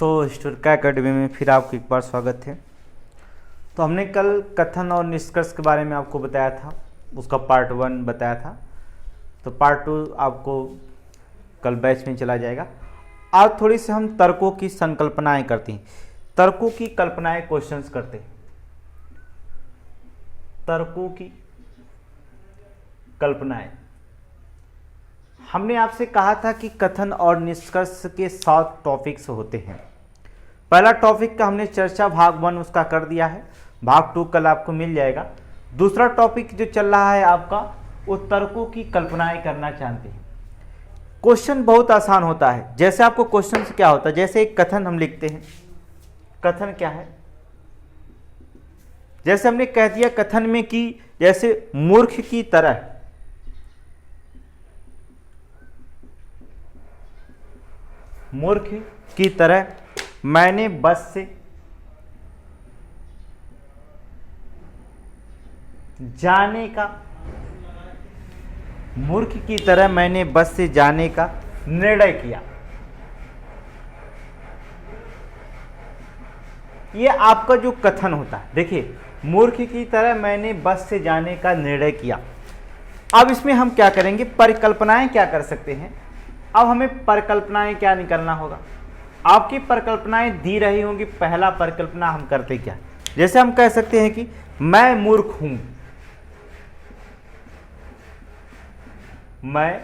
तो Historica academy में फिर आपको एक बार स्वागत है। तो हमने कल कथन और निष्कर्ष के बारे में आपको बताया था, उसका पार्ट 1 बताया था। तो पार्ट 2 आपको कल बैच में चला जाएगा। आज थोड़ी सी हम तर्कों की संकल्पनाएं करते हैं, तर्कों की कल्पनाएं क्वेश्चंस करते हैं। तर्कों की कल्पनाएं, हमने आपसे कहा था कि कथन और निष्कर्ष के 7 टॉपिक्स होते हैं। पहला टॉपिक का हमने चर्चा भाग 1 उसका कर दिया है, भाग 2 कल आपको मिल जाएगा। दूसरा टॉपिक जो चल रहा है आपका, वो तर्कों की कल्पनाएं करना चाहते हैं। क्वेश्चन बहुत आसान होता है। जैसे आपको क्वेश्चन से क्या होता है, जैसे एक कथन हम लिखते हैं। कथन क्या है? जैसे हमने कह दिया कथन में कि जैसे मूर्ख की तरह, मूर्ख की तरह मैंने बस से जाने का, मूर्ख की तरह मैंने बस से जाने का निर्णय किया। ये आपका जो कथन होता है, देखिए मूर्ख की तरह मैंने बस से जाने का निर्णय किया। अब इसमें हम क्या करेंगे, परिकल्पनाएं क्या कर सकते हैं। अब हमें परिकल्पनाएं क्या निकालना होगा। आपकी परिकल्पनाएं दी रही होंगी। पहला परिकल्पना हम करते क्या, जैसे हम कह सकते हैं कि मैं मूर्ख हूं, मैं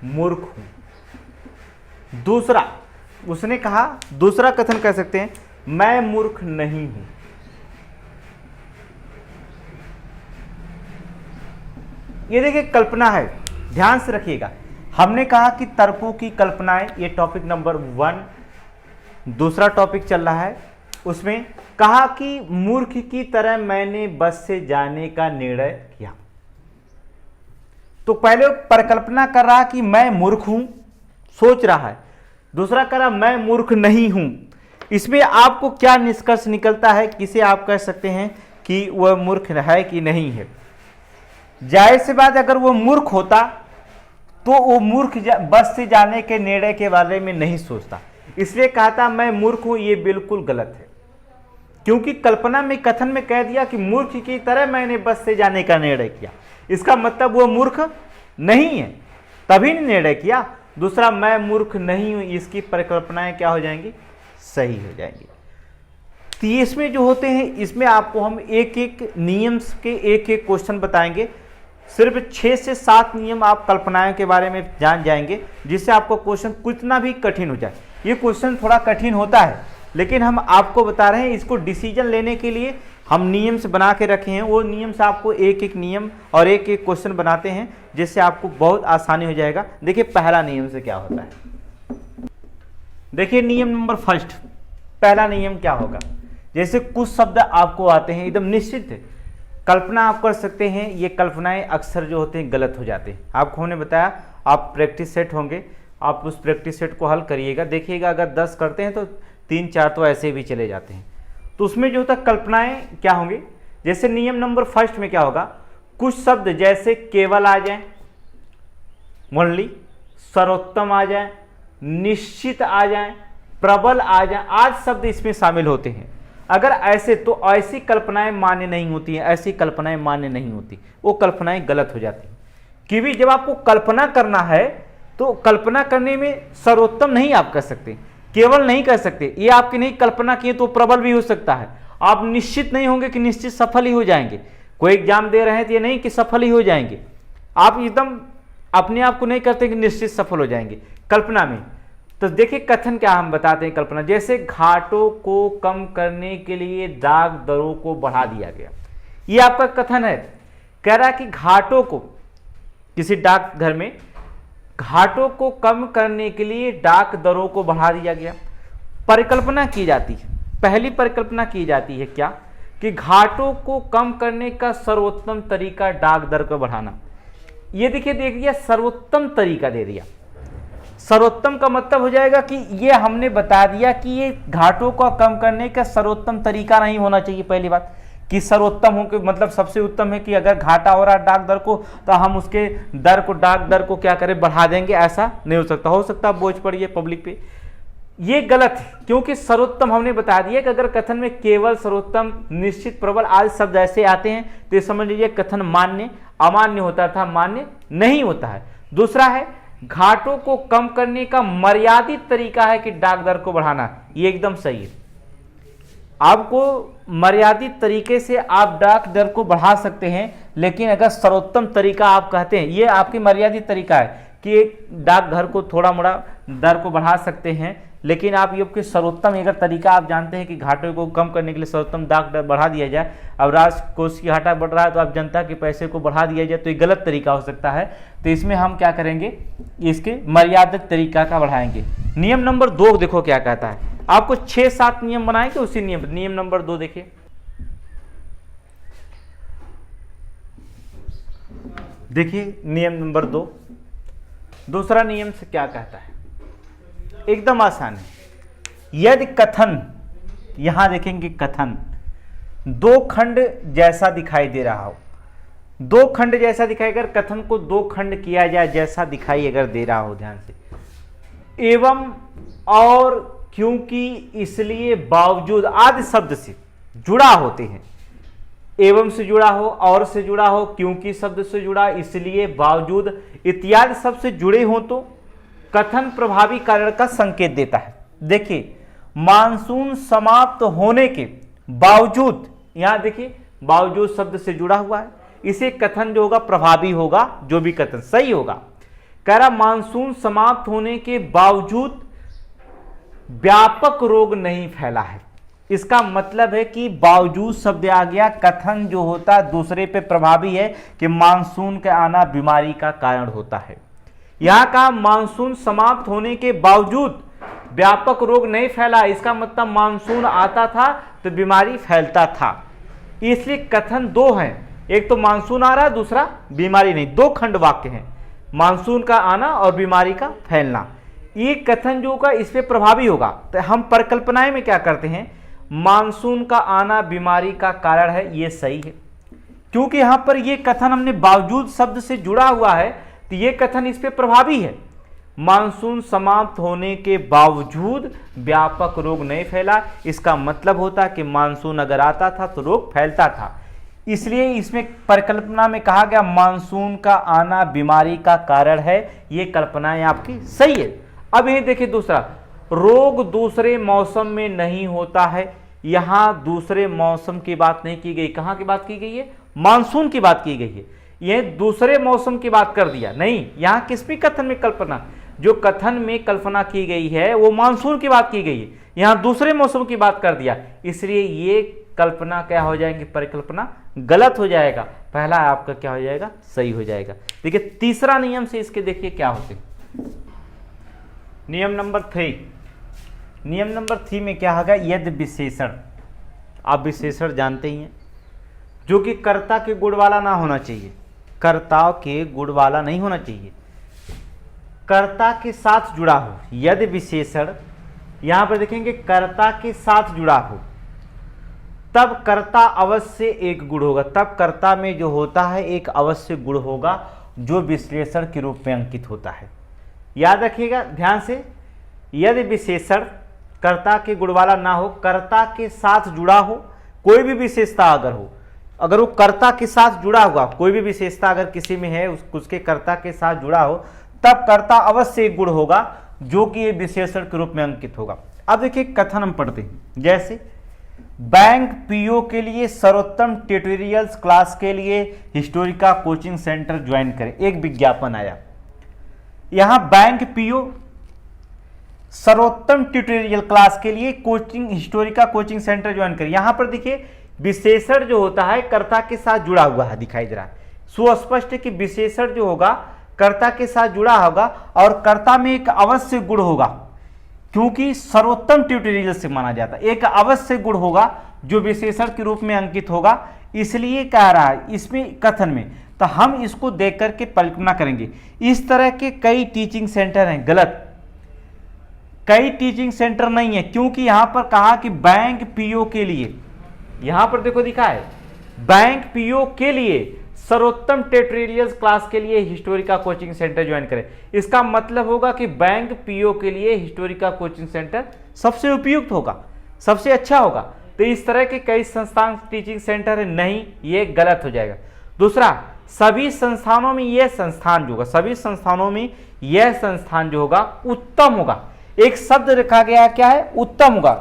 मूर्ख हूं। दूसरा, उसने कहा, दूसरा कथन कह सकते हैं मैं मूर्ख नहीं हूं। ये देखिए कल्पना है, ध्यान से रखिएगा। हमने कहा कि तर्कों की कल्पनाएं, ये टॉपिक नंबर 1। दूसरा टॉपिक चल रहा है, उसमें कहा कि मूर्ख की तरह मैंने बस से जाने का निर्णय किया। तो पहले परिकल्पना कर रहा कि मैं मूर्ख हूं, सोच रहा है। दूसरा कर रहा मैं मूर्ख नहीं हूं। इसमें आपको क्या निष्कर्ष निकलता है, किसे आप कह सकते हैं कि वह मूर्ख है कि नहीं है। जाहिर सी बात, अगर वो मूर्ख होता तो वो मूर्ख बस से जाने के निर्णय के बारे में नहीं सोचता। इसलिए कहा था मैं मूर्ख हूं, ये बिल्कुल गलत है। क्योंकि कल्पना में, कथन में कह दिया कि मूर्ख की तरह मैंने बस से जाने का निर्णय किया, इसका मतलब वो मूर्ख नहीं है, तभी निर्णय किया। दूसरा मैं मूर्ख नहीं हूं, इसकी परिकल्पनाएं क्या हो जाएंगी, सही हो जाएंगी। तो इसमें जो होते हैं, इसमें आपको हम एक एक नियम के एक एक क्वेश्चन बताएंगे। सिर्फ 6 से 7 नियम आप कल्पनाओं के बारे में जान जाएंगे, जिससे आपको क्वेश्चन कितना भी कठिन हो जाए। ये क्वेश्चन थोड़ा कठिन होता है, लेकिन हम आपको बता रहे हैं इसको डिसीजन लेने के लिए हम नियम से बना के रखे हैं। वो नियम से आपको एक एक नियम और एक एक क्वेश्चन बनाते हैं, जिससे आपको बहुत आसानी हो जाएगा। देखिए पहला नियम से क्या होता है। देखिए नियम नंबर 1, पहला नियम क्या होगा। जैसे कुछ शब्द आपको आते हैं एकदम निश्चित है, कल्पना आप कर सकते हैं। ये कल्पनाएं अक्सर जो होते हैं गलत हो जाते हैं। आपको हमने बताया, आप प्रैक्टिस सेट होंगे, आप उस प्रैक्टिस सेट को हल करिएगा, देखिएगा अगर 10 करते हैं तो 3-4 तो ऐसे भी चले जाते हैं। तो उसमें जो होता है कल्पनाएं क्या होंगी। जैसे नियम नंबर 1 में क्या होगा, कुछ शब्द जैसे केवल आ जाए, ओनली, सर्वोत्तम आ जाए, निश्चित आ जाए, प्रबल आ जाए, आज शब्द इसमें शामिल होते हैं। अगर ऐसे, तो ऐसी कल्पनाएं मान्य नहीं होती हैं, ऐसी कल्पनाएं मान्य नहीं होती, वो कल्पनाएं गलत हो जाती हैं। क्योंकि जब आपको कल्पना करना है तो कल्पना करने में सर्वोत्तम नहीं आप कर सकते, केवल नहीं कर सकते। ये आपकी नहीं कल्पना किए तो प्रबल भी हो सकता है। आप निश्चित नहीं होंगे कि निश्चित सफल ही हो जाएंगे। कोई एग्जाम दे रहे हैं तो ये नहीं कि सफल ही हो जाएंगे। आप एकदम अपने आप को नहीं करते कि निश्चित सफल हो जाएंगे कल्पना में। तो देखिए कथन क्या हम बताते हैं कल्पना, जैसे घाटों को कम करने के लिए डाक दरों को बढ़ा दिया गया। ये आपका कथन है, कह रहा है कि घाटों को, किसी डाक घर में घाटों को कम करने के लिए डाक दरों को बढ़ा दिया गया। परिकल्पना की जाती है, पहली परिकल्पना की जाती है क्या, कि घाटों को कम करने का सर्वोत्तम तरीका डाक दर को बढ़ाना। ये देखिए, देख दिया सर्वोत्तम तरीका दे दिया। सर्वोत्तम का मतलब हो जाएगा कि ये हमने बता दिया कि ये घाटों को कम करने का सर्वोत्तम तरीका नहीं होना चाहिए। पहली बात कि सर्वोत्तम हो के मतलब सबसे उत्तम है कि अगर घाटा हो रहा है डाक दर को तो हम उसके दर को, डाक दर को क्या करें, बढ़ा देंगे, ऐसा नहीं हो सकता। हो सकता है बोझ पड़ी है पब्लिक पे, ये गलत है, क्योंकि सर्वोत्तम हमने बता दिया कि अगर कथन में केवल, सर्वोत्तम, निश्चित, प्रबल आदि शब्द ऐसे आते हैं तो ये समझ लीजिए कथन मान्य अमान्य होता था, मान्य नहीं होता है। दूसरा है घाटों को कम करने का मर्यादित तरीका है कि डाक दर को बढ़ाना, ये एकदम सही है। आपको मर्यादित तरीके से आप डाक दर को बढ़ा सकते हैं, लेकिन अगर सर्वोत्तम तरीका आप कहते हैं, ये आपकी मर्यादित तरीका है कि एक डाक घर को थोड़ा मोड़ा दर को बढ़ा सकते हैं, लेकिन आप ये कि सर्वोत्तम अगर तरीका आप जानते हैं कि घाटे को कम करने के लिए सर्वोत्तम डाक दर बढ़ा दिया जाए, अब राजकोष की घाटा बढ़ रहा है तो आप जनता के पैसे को बढ़ा दिया जाए, तो ये गलत तरीका हो सकता है। तो इसमें हम क्या करेंगे, इसके मर्यादित तरीका का बढ़ाएंगे। नियम नंबर 2 देखो क्या कहता है, आपको 6-7 नियम बनाएंगे, उसी नियम नंबर 2 देखिए। देखिए नियम नंबर 2, दूसरा नियम से क्या कहता है, एकदम आसान है। यदि कथन, यहां देखेंगे कथन दो खंड जैसा दिखाई दे रहा हो, दो खंड जैसा दिखाई, अगर कथन को दो खंड किया जाए जैसा दिखाई अगर दे रहा हो, ध्यान से, एवं, और, क्योंकि, इसलिए, बावजूद आदि शब्द से जुड़ा होते हैं, एवं से जुड़ा हो, और से जुड़ा हो, क्योंकि शब्द से जुड़ा, इसलिए, बावजूद इत्यादि शब्द से जुड़े हो तो कथन प्रभावी कारण का संकेत देता है। देखिए मानसून समाप्त होने के बावजूद, यहां देखिए बावजूद शब्द से जुड़ा हुआ है, इसे कथन जो होगा प्रभावी होगा, जो भी कथन सही होगा। कह रहा मानसून समाप्त होने के बावजूद व्यापक रोग नहीं फैला है, इसका मतलब है कि बावजूद शब्द आ गया, कथन जो होता है दूसरे पे प्रभावी है कि मानसून का आना बीमारी का कारण होता है। यहां का मानसून समाप्त होने के बावजूद व्यापक रोग नहीं फैला, इसका मतलब मानसून आता था तो बीमारी फैलता था, इसलिए कथन दो हैं, एक तो मानसून आ रहा है, दूसरा बीमारी नहीं, दो खंड वाक्य हैं, मानसून का आना और बीमारी का फैलना। ये कथन जो होगा इस पे प्रभावी होगा। तो हम परिकल्पनाएं में क्या करते हैं, मानसून का आना बीमारी का कारण है, ये सही है, क्योंकि यहां पर ये कथन हमने बावजूद शब्द से जुड़ा हुआ है, तो ये कथन इस पे प्रभावी है। मानसून समाप्त होने के बावजूद व्यापक रोग नहीं फैला, इसका मतलब होता कि मानसून अगर आता था तो रोग फैलता था, इसलिए इसमें परिकल्पना में कहा गया मानसून का आना बीमारी का कारण है, ये कल्पनाएं आपकी सही है। अब ये देखिए दूसरा, रोग दूसरे मौसम में नहीं होता है, यहां दूसरे मौसम की बात नहीं की गई, कहां की बात की गई है, मानसून की बात की गई है, यह दूसरे मौसम की बात कर दिया, नहीं, यहां किस भी कथन में कल्पना, जो कथन में कल्पना की गई है वो मानसून की बात की गई है, यहां दूसरे मौसम की बात कर दिया, इसलिए ये कल्पना क्या हो जाएगी, परिकल्पना गलत हो जाएगा, पहला आपका क्या हो जाएगा, सही हो जाएगा। देखिए तीसरा नियम से इसके देखिए क्या होते, नियम नंबर 3, नियम नंबर 3 में क्या होगा, यदि विशेषण, आप विशेषण जानते ही हैं, जो कि कर्ता के गुण वाला ना होना चाहिए, कर्ता के गुण वाला नहीं होना चाहिए, कर्ता के साथ जुड़ा हो, यदि विशेषण यहां पर देखेंगे कर्ता के साथ जुड़ा हो, तब कर्ता अवश्य एक गुण होगा, तब कर्ता में जो होता है एक अवश्य गुण होगा जो विश्लेषण के रूप में अंकित होता है। याद रखिएगा ध्यान से, यदि विशेषण कर्ता के गुण वाला ना हो, कर्ता के साथ जुड़ा हो, कोई भी विशेषता अगर हो, अगर वो कर्ता के साथ जुड़ा हुआ, कोई भी विशेषता अगर किसी में है उसके कर्ता के साथ जुड़ा हो, तब कर्ता अवश्य एक गुण होगा जो कि ये विशेषण के रूप में अंकित होगा। अब देखिए कथन हम पढ़ते हैं, जैसे बैंक पीओ के लिए सर्वोत्तम ट्यूटोरियल्स क्लास के लिए हिस्टोरिका कोचिंग सेंटर ज्वाइन करें, एक विज्ञापन आया, यहां बैंक पीओ सर्वोत्तम ट्यूटोरियल क्लास के लिए coaching Historica coaching centre join करें, यहां पर देखिए विशेषण जो होता है कर्ता के साथ जुड़ा हुआ है, दिखाई दे रहा है, सुस्पष्ट है कि विशेषण जो होगा कर्ता के साथ जुड़ा होगा और कर्ता में एक अवश्य गुण होगा, क्योंकि सर्वोत्तम ट्यूटोरियल से माना जाता है, एक अवश्य गुण होगा जो विशेषण के रूप में अंकित होगा, इसलिए कह रहा है इसमें कथन में, तो हम इसको देख करके कल्पना करेंगे। इस तरह के कई टीचिंग सेंटर हैं, गलत, कई टीचिंग सेंटर नहीं है, क्योंकि यहां पर कहा कि बैंक पीओ के लिए, यहां पर देखो दिखा है बैंक पीओ के लिए सर्वोत्तम ट्यूटोरियल क्लास के लिए हिस्टोरिका कोचिंग सेंटर ज्वाइन करें। इसका मतलब होगा कि बैंक पीओ के लिए हिस्टोरिका कोचिंग सेंटर सबसे उपयुक्त होगा, सबसे अच्छा होगा। तो इस तरह के कई संस्थान टीचिंग सेंटर है, नहीं, ये गलत हो जाएगा। दूसरा, सभी संस्थानों में यह संस्थान जो होगा, सभी संस्थानों में यह संस्थान जो होगा उत्तम होगा। एक शब्द रखा गया क्या है, उत्तम होगा,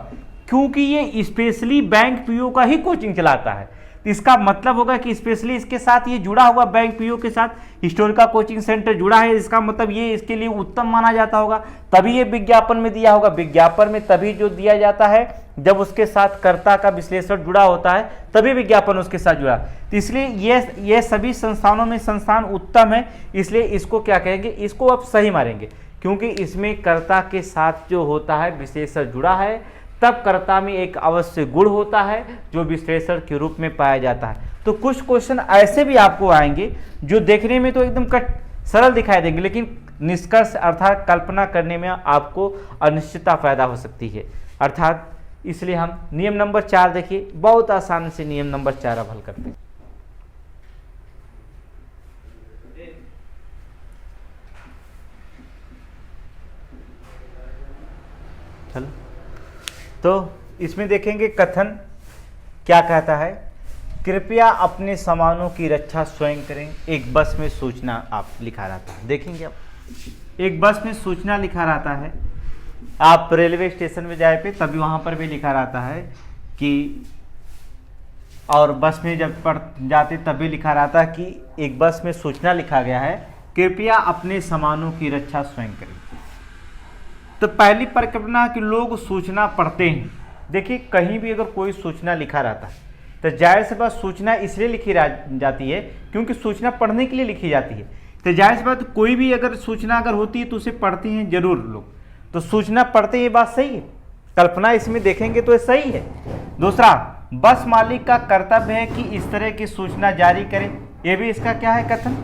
क्योंकि ये स्पेशली बैंक पीओ का ही कोचिंग चलाता है। तो इसका मतलब होगा कि स्पेशली इसके साथ ये जुड़ा हुआ, बैंक पीओ के साथ हिस्टोरिका कोचिंग सेंटर जुड़ा है, इसका मतलब ये इसके लिए उत्तम माना जाता होगा, तभी ये विज्ञापन में दिया होगा। विज्ञापन में तभी जो दिया जाता है जब उसके साथ कर्ता का विश्लेषण जुड़ा होता है, तभी विज्ञापन उसके साथ जुड़ा। तो इसलिए ये सभी संस्थानों में संस्थान उत्तम है, इसलिए इसको क्या कहेंगे, इसको आप सही मारेंगे, क्योंकि इसमें कर्ता के साथ जो होता है विश्लेषण जुड़ा है, तब कर्ता में एक अवश्य गुण होता है जो विश्लेषण के रूप में पाया जाता है। तो कुछ क्वेश्चन ऐसे भी आपको आएंगे जो देखने में तो एकदम सरल दिखाई देंगे, लेकिन निष्कर्ष अर्थात कल्पना करने में आपको अनिश्चितता पैदा हो सकती है। अर्थात इसलिए हम नियम नंबर 4 देखिए, बहुत आसान से नियम नंबर 4 अब हल करते हैं। चलो, तो इसमें देखेंगे कथन क्या कहता है, कृपया अपने सामानों की रक्षा स्वयं करें। एक बस में सूचना आप लिखा रहता है, देखेंगे आप, एक बस में सूचना लिखा रहता है। आप रेलवे स्टेशन में जाए पे तभी वहाँ पर भी लिखा रहता है कि, और बस में जब पढ़ जाते तब भी लिखा रहता है कि एक बस में सूचना लिखा गया है, कृपया अपने सामानों की रक्षा स्वयं करें। तो पहली परिकल्पना कि लोग सूचना पढ़ते हैं। देखिए, कहीं भी अगर कोई सूचना लिखा रहता है तो जाहिर सी बात सूचना इसलिए लिखी जाती है क्योंकि सूचना पढ़ने के लिए लिखी जाती है। तो जाहिर सी बात कोई भी अगर सूचना अगर होती है तो उसे पढ़ते हैं जरूर लोग, तो सूचना पढ़ते ये बात सही है, कल्पना इसमें देखेंगे तो ये सही है। दूसरा, बस मालिक का कर्तव्य है कि इस तरह की सूचना जारी करें, ये भी इसका क्या है, कथन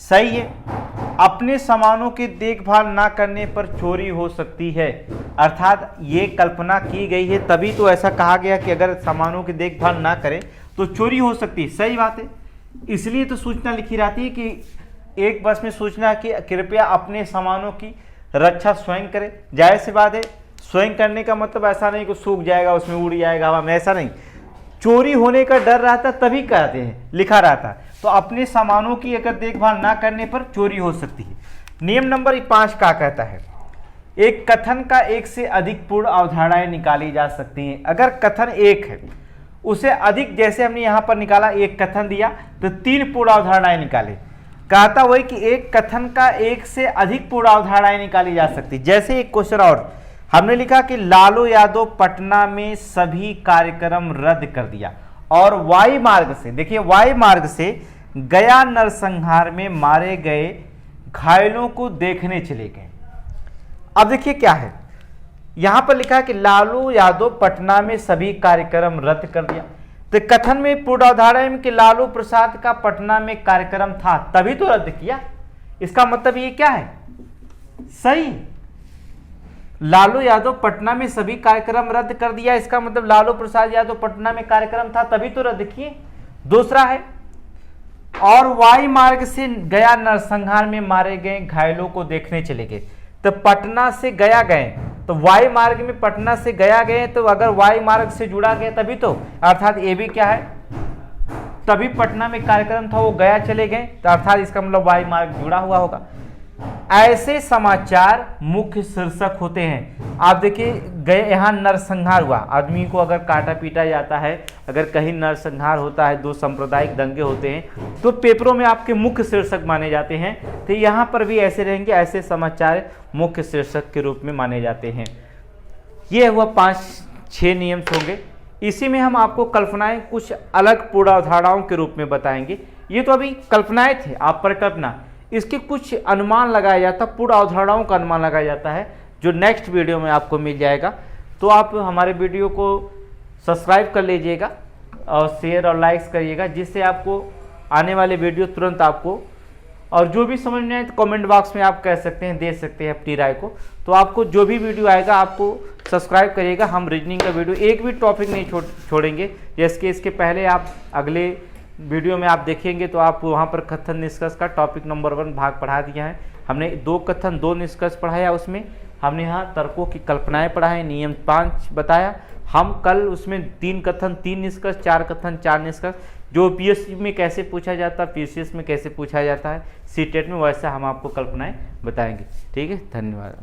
सही है। अपने सामानों की देखभाल ना करने पर चोरी हो सकती है, अर्थात ये कल्पना की गई है तभी तो ऐसा कहा गया कि अगर सामानों की देखभाल ना करें तो चोरी हो सकती है, सही बात है। इसलिए तो सूचना लिखी रहती है कि एक बस में सूचना कि कृपया अपने सामानों की रक्षा स्वयं करें। जाहिर सी बात है, स्वयं करने का मतलब ऐसा नहीं कि सूख जाएगा उसमें उड़ जाएगा हवा में, ऐसा नहीं, चोरी होने का डर रहता तभी कहते हैं, लिखा रहता है। तो अपने सामानों की अगर देखभाल ना करने पर चोरी हो सकती है। नियम नंबर 5 क्या कहता है, एक कथन का एक से अधिक पूर्ण अवधारणाएं निकाली जा सकती हैं। अगर कथन एक है उसे अधिक, जैसे हमने यहाँ पर निकाला, एक कथन दिया तो 3 पूर्ण अवधारणाएं निकाले, कहता वही कि एक कथन का एक से अधिक पूर्ण अवधारणाएं निकाली जा सकती। जैसे एक क्वेश्चन और हमने लिखा कि लालू यादव पटना में सभी कार्यक्रम रद्द कर दिया और वाई मार्ग से, देखिए वाई मार्ग से गया नरसंहार में मारे गए घायलों को देखने चले गए। अब देखिए क्या है, यहां पर लिखा है कि लालू यादव पटना में सभी कार्यक्रम रद्द कर दिया। तो कथन में पूर्वाधारण में कि लालू प्रसाद का पटना में कार्यक्रम था तभी तो रद्द किया, इसका मतलब ये क्या है, सही, लालू यादव पटना में सभी कार्यक्रम रद्द कर दिया, इसका मतलब लालू प्रसाद यादव पटना में कार्यक्रम था तभी तो रद्द किए। दूसरा है, और वाई मार्ग से गया नरसंहार में मारे गए घायलों को देखने चले गए। तो पटना से गया गए, तो वाई मार्ग में पटना से गया गए, तो अगर वाई मार्ग से जुड़ा गया तभी तो, अर्थात ये भी क्या है, तभी पटना में कार्यक्रम था वो गया चले गए, तो अर्थात इसका मतलब वाई मार्ग जुड़ा हुआ होगा। ऐसे समाचार मुख्य शीर्षक होते हैं। आप देखिए, गए यहाँ नरसंहार हुआ, आदमी को अगर काटा पीटा जाता है, अगर कहीं नरसंहार होता है, 2 सांप्रदायिक दंगे होते हैं, तो पेपरों में आपके मुख्य शीर्षक माने जाते हैं। तो यहाँ पर भी ऐसे रहेंगे, ऐसे समाचार मुख्य शीर्षक के रूप में माने जाते हैं। ये हुआ 5-6 नियम होंगे। इसी में हम आपको कल्पनाएं कुछ अलग पूर्वाधारणाओं के रूप में बताएंगे। ये तो अभी कल्पनाएं थे, आप परिकल्पना, इसके कुछ अनुमान लगाया जाता है, पूर्ण अवधारणाओं का अनुमान लगाया जाता है, जो नेक्स्ट वीडियो में आपको मिल जाएगा। तो आप हमारे वीडियो को सब्सक्राइब कर लीजिएगा और शेयर और लाइक्स करिएगा, जिससे आपको आने वाले वीडियो तुरंत आपको, और जो भी समझ में आए तो कमेंट बॉक्स में आप कह सकते हैं, दे सकते हैं अपनी राय को। तो आपको जो भी वीडियो आएगा आपको सब्सक्राइब करिएगा। हम रीजनिंग का वीडियो एक भी टॉपिक नहीं छोड़ेंगे, जैसे कि इसके पहले आप अगले वीडियो में आप देखेंगे तो आप वहाँ पर कथन निष्कर्ष का टॉपिक नंबर 1 भाग पढ़ा दिया है। हमने 2 कथन 2 निष्कर्ष पढ़ाया, उसमें हमने यहाँ तर्कों की कल्पनाएं पढ़ाए, नियम 5 बताया। हम कल उसमें 3 कथन 3 निष्कर्ष, 4 कथन 4 निष्कर्ष, जो पीएससी में कैसे पूछा जाता है, पीसीएस में कैसे पूछा जाता है, सीटेट में, वैसा हम आपको कल्पनाएं बताएंगे। ठीक है, धन्यवाद।